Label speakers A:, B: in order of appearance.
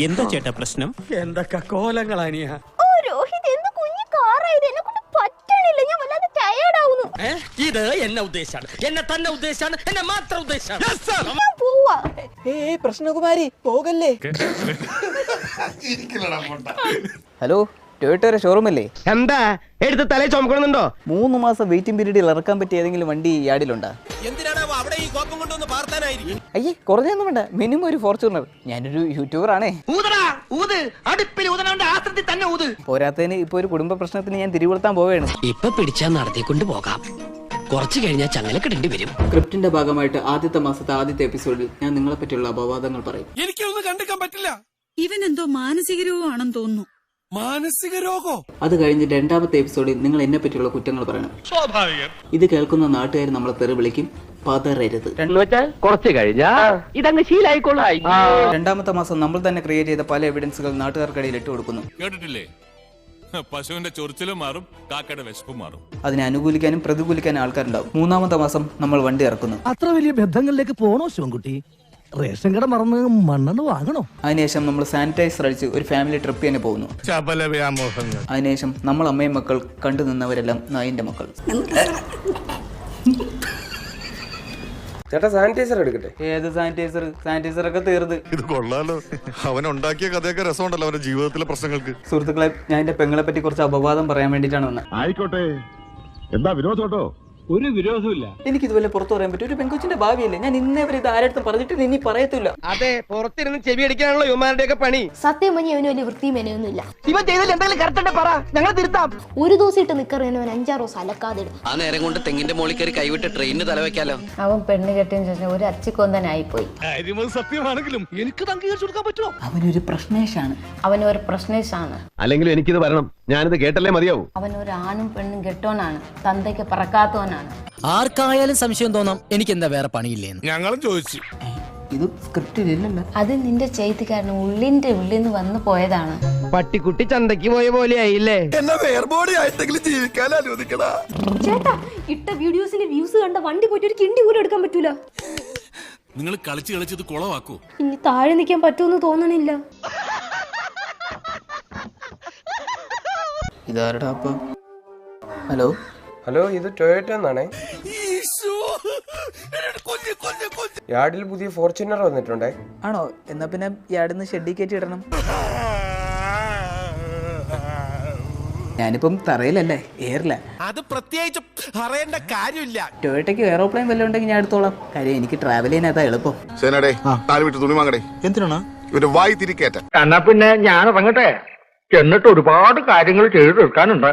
A: എന്താ ചേട്ടാ പ്രശ്നം?
B: എന്തൊക്കെ കോലങ്ങളാനിയ.
C: ഓ രോഹിത്, എന്ത് കുഞ്ഞു കാറായത്, എന്നെ കൊണ്ട് പറ്റണില്ല, ഞാൻ വല്ലാതെ ടയേർഡ് ആവുന്നു.
B: ഇത് എന്നെ ഉദ്ദേശാണ്, എന്നെ തന്നെ ഉദ്ദേശാണ്, എന്നെ മാത്രം ഉദ്ദേശാണ്.
C: ഞാൻ പോവാ.
D: പ്രശ്നകുമാരി പോകല്ലേ. ഹലോ, ടൊയോട്ടയുടെ ഷോറൂം അല്ലേ?
E: എന്താ എടുത്ത് തലേ ചുമക്കണമെന്നുണ്ടോ?
D: 3 മാസം വെയിറ്റിംഗ് പീരീഡിൽ ഇറക്കാൻ പറ്റിയ ഏതെങ്കിലും വണ്ടി യാർഡിലുണ്ടോ? അയ്യേ, കുറഞ്ഞൊന്നും വേണ്ട, മിനിമം ഒരു ഫോർച്യൂണർ. ഞാനൊരു യൂട്യൂബർ ആണേ. പോരാത്തതിന് ഇപ്പൊ ഒരു കുടുംബ പ്രശ്നത്തിന് ഞാൻ തിരികൊളുത്താൻ പോവുകയാണ്.
F: ഇപ്പൊ പിടിച്ചാൽ നടത്തിക്കൊണ്ട് പോകാം, കുറച്ചു കഴിഞ്ഞാൽ ചങ്ങലക്കിടേണ്ടി വരും.
D: സ്ക്രിപ്റ്റിന്റെ ഭാഗമായിട്ട് ആദ്യത്തെ മാസത്തെ ആദ്യത്തെ എപ്പിസോഡിൽ ഞാൻ നിങ്ങളെ പറ്റിയുള്ള അപവാദങ്ങൾ പറയും.
B: എനിക്കൊന്നും കണ്ടെക്കാൻ പറ്റില്ല.
G: ഇവൻ എന്തോ മാനസിക രോഗമാണെന്ന് തോന്നുന്നു.
B: മാനസിക രോഗോ?
D: അത് കഴിഞ്ഞ് 2ാമത്തെ എപ്പിസോഡിൽ നിങ്ങൾ എന്നെ പറ്റിയുള്ള കുറ്റങ്ങൾ പറയണം. ഇത് കേൾക്കുന്ന നാട്ടുകാർ നമ്മളെ തെറി വിളിക്കും. പതറരുത്.
E: കുറച്ച് കഴിഞ്ഞാ ഇതങ്ങ് ശീലായിക്കോളാം.
D: 2ാമത്തെ മാസം നമ്മൾ തന്നെ ക്രിയേറ്റ് ചെയ്ത പല എവിഡൻസുകൾ നാട്ടുകാർക്കിടയിൽ ഇട്ട് കൊടുക്കുന്നു.
H: കേട്ടിട്ടില്ലേ, പശുവിന്റെ ചൊറിച്ചിലും മാറും, കാക്കയുടെ വിശപ്പും മാറും.
D: അതിനെ അനുകൂലിക്കാനും പ്രതികൂലിക്കാനും ആൾക്കാരുണ്ടാവും. 3ാമത്തെ മാസം നമ്മൾ വണ്ടി ഇറക്കുന്നു.
I: അത്ര വലിയ ബന്ധങ്ങളിലേക്ക് പോണോ ശിവൻകുട്ടി? റേഷൻ കട മറന്ന് മണ്ണെണ്ണ വാങ്ങണോ?
D: അതിനുശേഷം നമ്മൾ സാനിറ്റൈസർ അടിച്ച് ഒരു ഫാമിലി ട്രിപ്പ് തന്നെ പോകുന്നു. അതിനുശേഷം നമ്മൾ അമ്മയും മക്കൾ കണ്ടു നിന്നവരെല്ലാം നായിന്റെ മക്കൾ.
E: ചേട്ടാ സാനിറ്റൈസർ എടുക്കട്ടെ?
D: ഏത് സാനിറ്റൈസർ? സാനിറ്റൈസർ ഒക്കെ തീർന്ന്.
H: ഇത് കൊള്ളാലോ, അവൻ ഉണ്ടാക്കിയ കഥയൊക്കെ രസമുണ്ടല്ലോ അവന്റെ ജീവിതത്തിലെ പ്രശ്നങ്ങൾക്ക്.
D: സുഹൃത്തുക്കളെ, ഞാൻ എന്റെ പെങ്ങളെ പറ്റി കുറച്ച് അപവാദം പറയാൻ വേണ്ടിയിട്ടാണ് വന്നത്.
H: ആയിക്കോട്ടെ, എന്താ വിരോധോട്ടോ?
B: ഒരു വിരോധമില്ല.
D: എനിക്ക് ഇതുപോലെ പുറത്തു പറയാൻ പറ്റും. ഒരു പെങ്കൊച്ചിന്റെ ഭാവിയല്ലേ. ഞാൻ ഇന്നേ വരെ ഇത് ആരുടെ പറഞ്ഞിട്ട് ഇനി പറയത്തില്ല.
E: അതെ, പുറത്തിരുന്ന് ചെവി അടിക്കാനുള്ള യുവമാരുടെ ഒക്കെ പണി.
C: സത്യം പറഞ്ഞ അവന് വലിയ വൃത്തിയും മെനയൊന്നുമില്ല.
E: ഇവൻ ചെയ്തതിൽ എന്തെങ്കിലും കറക്റ്റ് പറ, ഞങ്ങൾ തിരുത്താം.
C: ഒരു ദിവസം ഇട്ട് നിക്കറിയാൻ അവൻ 5-6 ദിവസം അലക്കാതെ ഇടും.
F: ആ നേരം കൊണ്ട് തെങ്ങിന്റെ മോളിൽ കയറി കൈവിട്ട് ട്രെയിനിന് തലവെക്കാലോ.
J: അവൻ പെണ്ണ് കെട്ടിയതിനു ശേഷം ഒരു അച്ചിക്കൊന്തനായിപ്പോയി.
B: സത്യമാണെങ്കിലും എനിക്ക് അംഗീകരിച്ചു കൊടുക്കാൻ പറ്റുമോ?
D: അവനൊരു പ്രശ്നേഷാണ്.
J: അവനൊരു പ്രശ്നേഷാണ്.
E: അല്ലെങ്കിലും എനിക്കിത് വരണം, ഞാനിത് കേട്ടല്ലേ മതിയാവും.
J: അവനൊരു ആണും പെണ്ണും കെട്ടോനാണ്, തന്തയ്ക്ക് പറക്കാത്തവനാണ്.
F: ആർക്കായാലും സംശയം തോന്നാം, എനിക്ക് എന്താ വേറെ പണിയില്ലേന്ന്.
H: ഞങ്ങളും ചോദിച്ചു.
D: ഇത് സ്ക്രിപ്റ്റിലില്ലല്ലോ.
J: അത് നിന്റെ ചെയ്തിക്കാരന് ഉള്ളിന്റെ ഉള്ളിന്ന് വന്നു പോയതാണ്.
E: പട്ടിക്കുട്ടി ചന്തയ്ക്ക് പോയ പോലെ ആയില്ലേ?
H: എന്നെ വേർബോഡി ആയിട്ടെങ്കിലും ജീവിക്കാൻ അനുവദിക്കടാ.
C: ചേട്ടാ, ഇട്ട വീഡിയോസിന്റെ വ്യൂസ് കണ്ട വണ്ടി പോയിട്ട് ഒരു കിണ്ടി പോലും എടുക്കാൻ പറ്റൂല.
H: നിങ്ങൾ കളിച്ച് കളിച്ചത് കുളവാക്കൂ.
C: ഇനി താഴെ നിൽക്കാൻ പറ്റുമെന്ന് തോന്നണില്ല.
D: ഇതാരടാ അപ്പ? ഹലോ
E: ഹലോ, ഇത് ടൊയോട്ട എന്നാണേ. യാർഡിൽ പുതിയ ഫോർച്യൂണർ വന്നിട്ടുണ്ടേ.
D: ആണോ? എന്നാ പിന്നെ യാർഡിന്ന് ഷെഡി കയറ്റി ഇടണം. ഞാനിപ്പം തറയിലല്ലേ, എയറില്ല.
B: അത് പ്രത്യേകിച്ച് അറിയേണ്ട കാര്യമില്ല.
D: ടൊയോട്ടയ്ക്ക് എയറോപ്ലെയിൻ വല്ലതും ഉണ്ടെങ്കിൽ ഞാൻ എടുത്തോളാം. കാര്യം എനിക്ക് ട്രാവൽ ചെയ്യാൻ അതാ എളുപ്പം.
H: സേനടേ, താഴെ വിട്ട് തുണി വാങ്ങടേ.
B: എന്തിനാണ്?
H: ഇവര് വായി തിരിക്കേറ്റ.
E: എന്നാ പിന്നെ ഞാൻ ഇറങ്ങട്ടെ, എന്നിട്ട് ഒരുപാട് കാര്യങ്ങൾ ചെയ്തു തീർക്കാനുണ്ട്.